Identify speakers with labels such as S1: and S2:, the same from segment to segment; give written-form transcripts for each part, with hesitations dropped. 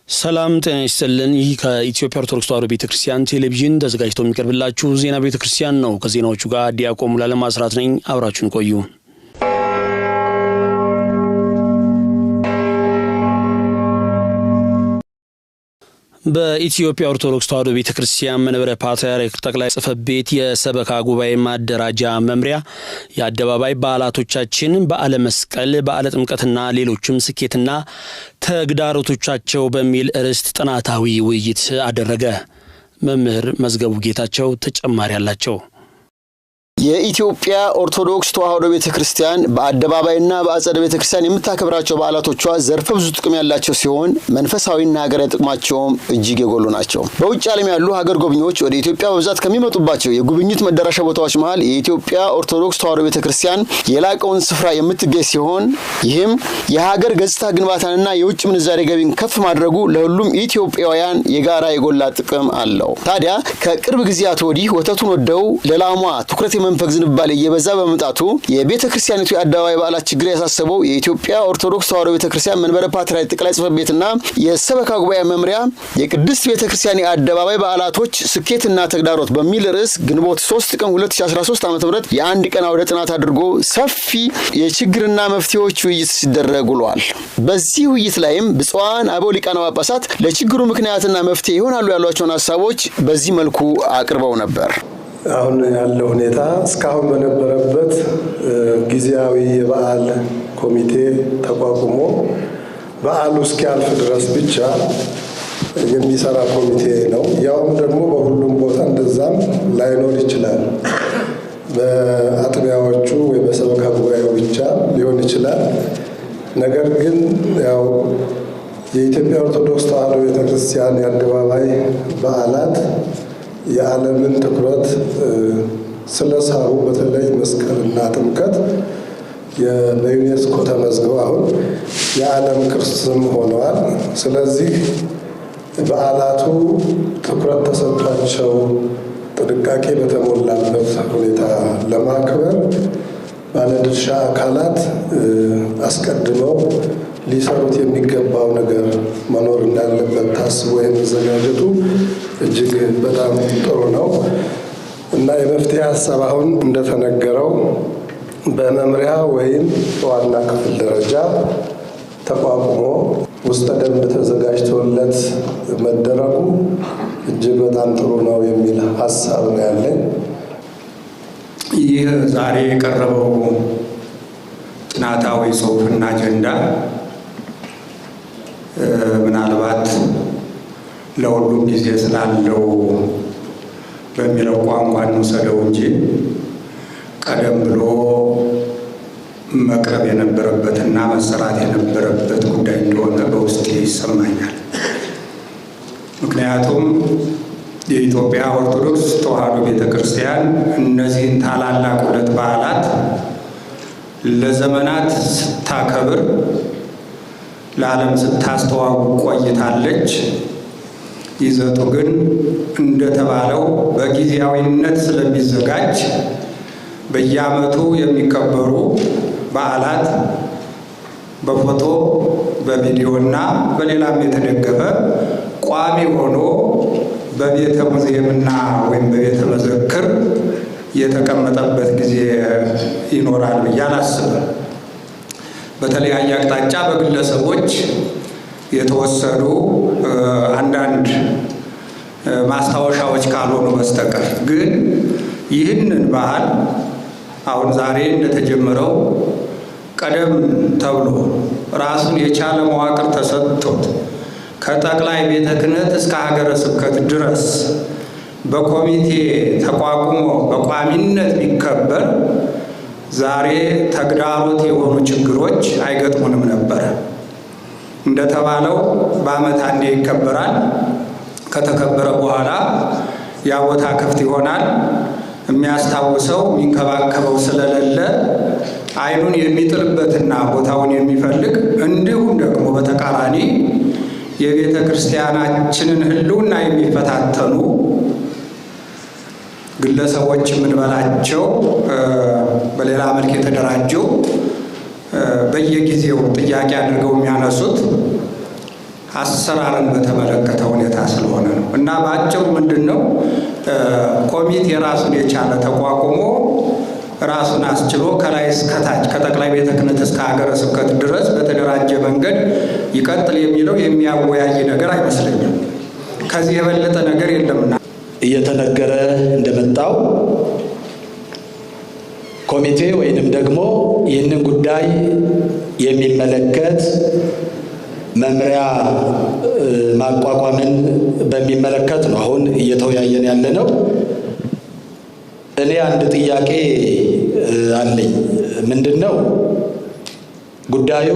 S1: ሰላም ጤና ይስጥልን። ይህ ከኢትዮጵያ ኦርቶዶክስ ተዋሕዶ ቤተክርስቲያን ቴሌቪዥን ተዘጋጅቶ የሚቀርብላችሁ ዜና ቤተክርስቲያን ነው። ከዜናዎቹ ጋር ዲያቆን ሙሉዓለም አስራት ነኝ። አብራችሁን ቆዩ። በኢትዮጵያ ኦርቶዶክስ ተዋሕዶ ቤተክርስቲያን መንበረ ፓትርያርክ ጠቅላይ ጽሕፈት ቤት የሰበካ ጉባኤ ማደራጃ መምሪያ የአደባባይ በዓላቶቻችን በዓለ መስቀል፣ በዓለ ጥምቀትና ሌሎችም ስኬትና ተግዳሮቶቻቸው በሚል ርዕስ ጥናታዊ ውይይት አደረገ። መምህር መዝገቡ ጌታቸው ተጨማሪ አላቸው።
S2: የኢትዮጵያ ኦርቶዶክስ ተዋሕዶ ቤተክርስቲያን በአደባባይና በአጸደ ቤተክርስቲያን የምታከብራቸው በዓላቶቿ ዘርፈ ብዙ ጥቅም ያላቸው ሲሆን መንፈሳዊና ሀገራዊ ጥቅማቸውም እጅግ የጎሉ ናቸው። በውጭ ዓለም ያሉ ሀገር ጎብኚዎች ወደ ኢትዮጵያ በብዛት ከሚመጡባቸው የጉብኝት መዳረሻ ቦታዎች መሃል የኢትዮጵያ ኦርቶዶክስ ተዋሕዶ ቤተክርስቲያን የላቀውን ስፍራ የምትገኝ ሲሆን ይህም የሀገር ገጽታ ግንባታንና የውጭ ምንዛሬ ገቢን ከፍ ማድረጉ ለሁሉም ኢትዮጵያውያን የጋራ የጎላ ጥቅም አለው። ታዲያ ከቅርብ ጊዜያት ወዲህ ወተቱን ወደው ለላሟ ትኩረት መንፈስ ዝንባሌ እየበዛ በመምጣቱ የቤተክርስቲያኒቱ የአደባባይ በዓላት ችግር ያሳሰበው የኢትዮጵያ ኦርቶዶክስ ተዋሕዶ ቤተክርስቲያን መንበረ ፓትርያርክ ጠቅላይ ጽሕፈት ቤትና የሰበካ ጉባኤ መምሪያ የቅድስት ቤተክርስቲያን የአደባባይ በዓላቶች ስኬትና ተግዳሮት በሚል ርዕስ ግንቦት 3 ቀን 2013 ዓ.ም የአንድ ቀን አውደ ጥናት አድርጎ ሰፊ የችግርና መፍትሄዎች ውይይት ሲደረግ ውሏል። በዚህ ውይይት ላይም ብፁዓን አበው ሊቃነ ጳጳሳት ለችግሩ ምክንያትና መፍትሄ ይሆናሉ ያሏቸውን ሐሳቦች በዚህ መልኩ አቅርበው ነበር።
S3: አሁን ያለው ሁኔታ እስካሁን በነበረበት ጊዜያዊ የበዓል ኮሚቴ ተቋቁሞ በዓሉ እስኪያልፍ ድረስ ብቻ የሚሰራ ኮሚቴ ነው። ያውም ደግሞ በሁሉም ቦታ እንደዛም ላይኖር ይችላል። በአጥቢያዎቹ ወይ በሰበካ ጉባኤው ብቻ ሊሆን ይችላል። ነገር ግን ያው የኢትዮጵያ ኦርቶዶክስ ተዋሕዶ ቤተክርስቲያን የአደባባይ በዓላት የዓለምን ትኩረት ስለሳቡ በተለይ መስቀልና ጥምቀት በዩኔስኮ ተመዝግበው አሁን የዓለም ቅርስም ሆነዋል። ስለዚህ በዓላቱ ትኩረት ተሰጥቷቸው ጥንቃቄ በተሞላበት ሁኔታ ለማክበር ባለድርሻ አካላት አስቀድመው ሊሰሩት የሚገባው ነገር መኖር እንዳለበት ታስቦ የሚዘጋጀቱ እጅግ በጣም ጥሩ ነው እና የመፍትሄ ሀሳብ አሁን እንደተነገረው በመምሪያ ወይም በዋና ክፍል ደረጃ ተቋቁሞ ውስጠ ደንብ ተዘጋጅቶለት መደረጉ እጅግ በጣም ጥሩ ነው የሚል ሀሳብ ነው ያለኝ።
S4: ይህ ዛሬ የቀረበው ጥናታዊ ጽሑፍና አጀንዳ ምናልባት ለሁሉም ጊዜ ስላለው በሚለው ቋንቋ እንውሰደው እንጂ ቀደም ብሎ መቅረብ የነበረበትና መሰራት የነበረበት ጉዳይ እንደሆነ በውስጤ ይሰማኛል። ምክንያቱም የኢትዮጵያ ኦርቶዶክስ ተዋሕዶ ቤተክርስቲያን እነዚህን ታላላቅ ሁለት በዓላት ለዘመናት ስታከብር ለዓለም ስታስተዋውቅ ቆይታለች። ይዘቱ ግን እንደተባለው በጊዜያዊነት ስለሚዘጋጅ በየዓመቱ የሚከበሩ በዓላት በፎቶ በቪዲዮና በሌላም የተደገፈ ቋሚ ሆኖ በቤተ ሙዚየምና ወይም በቤተ መዘክር የተቀመጠበት ጊዜ ይኖራል ብዬ አላስብም። በተለያየ አቅጣጫ በግለሰቦች የተወሰዱ አንዳንድ ማስታወሻዎች ካልሆኑ በስተቀር ግን ይህንን ባህል አሁን ዛሬ እንደተጀመረው ቀደም ተብሎ ራሱን የቻለ መዋቅር ተሰጥቶት ከጠቅላይ ቤተ ክህነት እስከ ሀገረ ስብከት ድረስ በኮሚቴ ተቋቁሞ በቋሚነት ቢከበር ዛሬ ተግዳሮት የሆኑ ችግሮች አይገጥሙንም ነበር። እንደተባለው በዓመት አንዴ ይከበራል። ከተከበረ በኋላ ያ ቦታ ክፍት ይሆናል። የሚያስታውሰው የሚንከባከበው ስለሌለ ዓይኑን የሚጥልበትና ቦታውን የሚፈልግ እንዲሁም ደግሞ በተቃራኒ የቤተ ክርስቲያናችንን ሕልውና የሚፈታተኑ ግለሰቦች የምንበላቸው በሌላ መልክ የተደራጁ በየጊዜው ጥያቄ አድርገው የሚያነሱት አሰራርን በተመለከተ ሁኔታ ስለሆነ ነው። እና በአጭሩ ምንድነው ኮሚቴ ራሱን የቻለ ተቋቁሞ ራሱን አስችሎ ከላይ እስከ ታች ከጠቅላይ ቤተ ክህነት እስከ ሀገረ ስብከት ድረስ በተደራጀ መንገድ ይቀጥል የሚለው የሚያወያይ ነገር አይመስለኝም። ከዚህ የበለጠ ነገር የለምና
S5: እየተነገረ እንደመጣው ኮሚቴ ወይንም ደግሞ ይህንን ጉዳይ የሚመለከት መምሪያ ማቋቋምን በሚመለከት ነው አሁን እየተወያየን ያለነው። እኔ አንድ ጥያቄ አለኝ። ምንድነው ጉዳዩ?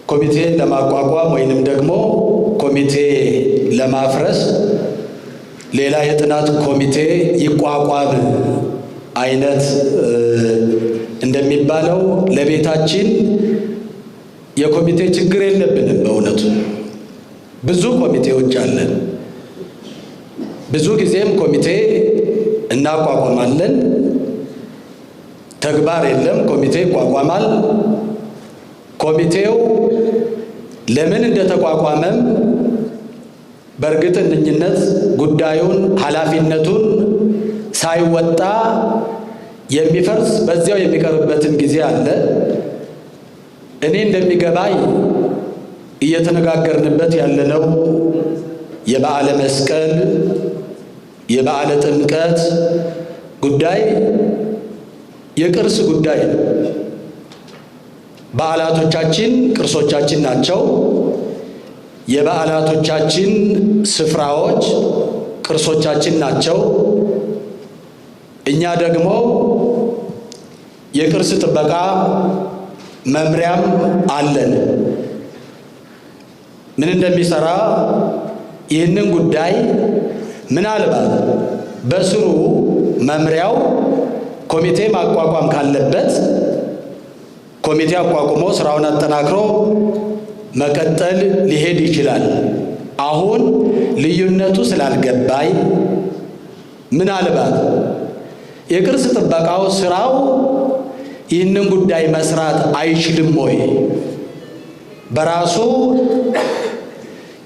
S5: ኮሚቴ ለማቋቋም ወይንም ደግሞ ኮሚቴ ለማፍረስ ሌላ የጥናት ኮሚቴ ይቋቋም አይነት እንደሚባለው ለቤታችን የኮሚቴ ችግር የለብንም። በእውነቱ ብዙ ኮሚቴዎች አለን። ብዙ ጊዜም ኮሚቴ እናቋቋማለን። ተግባር የለም፣ ኮሚቴ ይቋቋማል። ኮሚቴው ለምን እንደተቋቋመም በእርግጠኝነት ጉዳዩን ኃላፊነቱን ሳይወጣ የሚፈርስ በዚያው የሚቀርበትም ጊዜ አለ። እኔ እንደሚገባኝ እየተነጋገርንበት ያለነው የበዓለ መስቀል የበዓለ ጥምቀት ጉዳይ የቅርስ ጉዳይ ነው። በዓላቶቻችን ቅርሶቻችን ናቸው። የበዓላቶቻችን ስፍራዎች ቅርሶቻችን ናቸው። እኛ ደግሞ የቅርስ ጥበቃ መምሪያም አለን። ምን እንደሚሰራ ይህንን ጉዳይ ምናልባት በስሩ መምሪያው ኮሚቴ ማቋቋም ካለበት ኮሚቴ አቋቁሞ ስራውን አጠናክሮ መቀጠል ሊሄድ ይችላል። አሁን ልዩነቱ ስላልገባኝ ምናልባት የቅርስ ጥበቃው ስራው ይህንን ጉዳይ መስራት አይችልም ወይ? በራሱ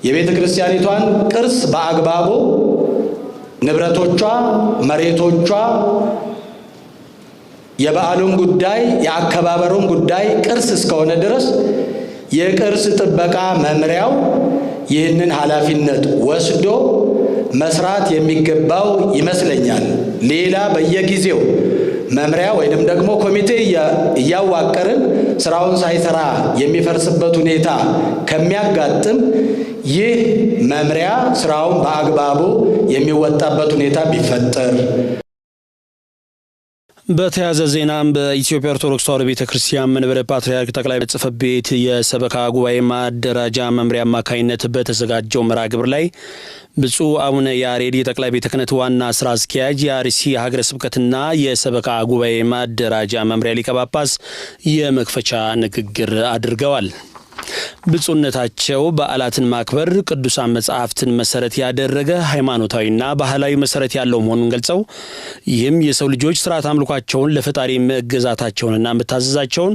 S5: የቤተ ክርስቲያኒቷን ቅርስ በአግባቡ ንብረቶቿ፣ መሬቶቿ፣ የበዓሉን ጉዳይ የአከባበሩን ጉዳይ ቅርስ እስከሆነ ድረስ የቅርስ ጥበቃ መምሪያው ይህንን ኃላፊነት ወስዶ መስራት የሚገባው ይመስለኛል። ሌላ በየጊዜው መምሪያ ወይንም ደግሞ ኮሚቴ እያዋቀርን ስራውን ሳይሰራ የሚፈርስበት ሁኔታ ከሚያጋጥም ይህ መምሪያ ስራውን በአግባቡ የሚወጣበት ሁኔታ ቢፈጠር።
S1: በተያያዘ ዜናም በኢትዮጵያ ኦርቶዶክስ ተዋሕዶ ቤተክርስቲያን መንበረ ፓትርያርክ ጠቅላይ ጽሕፈት ቤት የሰበካ ጉባኤ ማደራጃ መምሪያ አማካኝነት በተዘጋጀው መርሃ ግብር ላይ ብፁዕ አቡነ ያሬድ የጠቅላይ ቤተ ክህነት ዋና ስራ አስኪያጅ፣ የአርሲ ሀገረ ስብከትና የሰበካ ጉባኤ ማደራጃ መምሪያ ሊቀ ጳጳስ የመክፈቻ ንግግር አድርገዋል። ብፁዕነታቸው በዓላትን ማክበር ቅዱሳን መጻሕፍትን መሰረት ያደረገ ሃይማኖታዊና ባህላዊ መሰረት ያለው መሆኑን ገልጸው ይህም የሰው ልጆች ስርዓት አምልኳቸውን ለፈጣሪ መገዛታቸውንና መታዘዛቸውን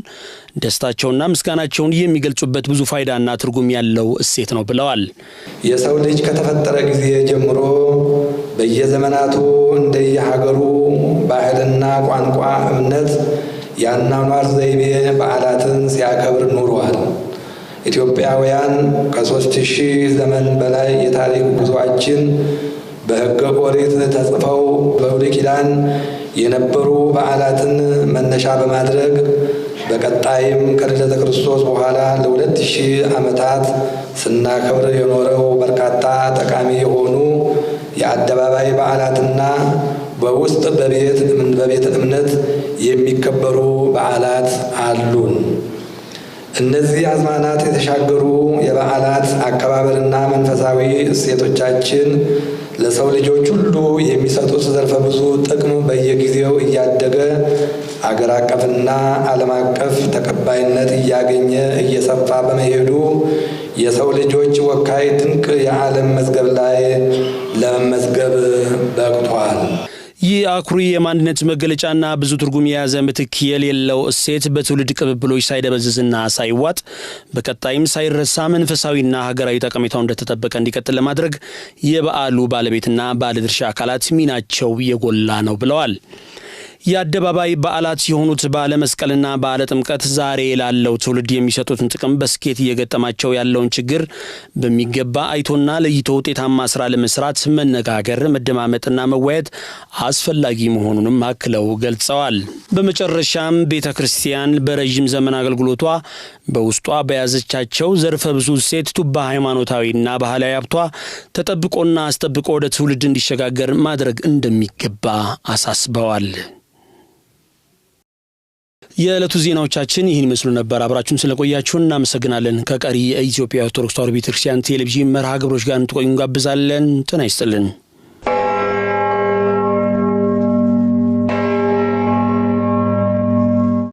S1: ደስታቸውንና ምስጋናቸውን የሚገልጹበት ብዙ ፋይዳና ትርጉም ያለው እሴት ነው ብለዋል።
S6: የሰው ልጅ ከተፈጠረ ጊዜ ጀምሮ በየዘመናቱ እንደየሀገሩ ባህልና ቋንቋ፣ እምነት፣ የአኗኗር ዘይቤ በዓላትን ሲያከብር ኑሯል። ኢትዮጵያውያን ከ3000 ዘመን በላይ የታሪክ ጉዞአችን በሕገ ኦሪት ተጽፈው በብሉይ ኪዳን የነበሩ በዓላትን መነሻ በማድረግ በቀጣይም ከልደተ ክርስቶስ በኋላ ለ2000 ዓመታት ስናከብር የኖረው በርካታ ጠቃሚ የሆኑ የአደባባይ በዓላትና በውስጥ በቤተ እምነት የሚከበሩ በዓላት አሉን። እነዚህ አዝማናት የተሻገሩ የበዓላት አከባበርና መንፈሳዊ እሴቶቻችን ለሰው ልጆች ሁሉ የሚሰጡት ዘርፈ ብዙ ጥቅም በየጊዜው እያደገ አገር አቀፍና ዓለም አቀፍ ተቀባይነት እያገኘ እየሰፋ በመሄዱ የሰው ልጆች ወካይ ድንቅ የዓለም መዝገብ ላይ ለመመዝገብ በቅቷል።
S1: ይህ አኩሪ የማንነት መገለጫና ብዙ ትርጉም የያዘ ምትክ የሌለው እሴት በትውልድ ቅብብሎች ሳይደበዝዝና ሳይዋጥ በቀጣይም ሳይረሳ መንፈሳዊና ሀገራዊ ጠቀሜታው እንደተጠበቀ እንዲቀጥል ለማድረግ የበዓሉ ባለቤትና ባለድርሻ አካላት ሚናቸው የጎላ ነው ብለዋል። የአደባባይ በዓላት የሆኑት በዓለ መስቀልና በዓለ ጥምቀት ዛሬ ላለው ትውልድ የሚሰጡትን ጥቅም በስኬት እየገጠማቸው ያለውን ችግር በሚገባ አይቶና ለይቶ ውጤታማ ስራ ለመስራት መነጋገር፣ መደማመጥና መወያየት አስፈላጊ መሆኑንም አክለው ገልጸዋል። በመጨረሻም ቤተክርስቲያን በረጅም ዘመን አገልግሎቷ በውስጧ በያዘቻቸው ዘርፈ ብዙ እሴት ቱባ ሃይማኖታዊና ባህላዊ ሀብቷ ተጠብቆና አስጠብቆ ወደ ትውልድ እንዲሸጋገር ማድረግ እንደሚገባ አሳስበዋል። የዕለቱ ዜናዎቻችን ይህን ይመስሉ ነበር። አብራችሁን ስለቆያችሁ እናመሰግናለን። ከቀሪ የኢትዮጵያ ኦርቶዶክስ ተዋሕዶ ቤተክርስቲያን ቴሌቪዥን መርሃ ግብሮች ጋር እንድትቆዩ እንጋብዛለን። ጤና ይስጥልን።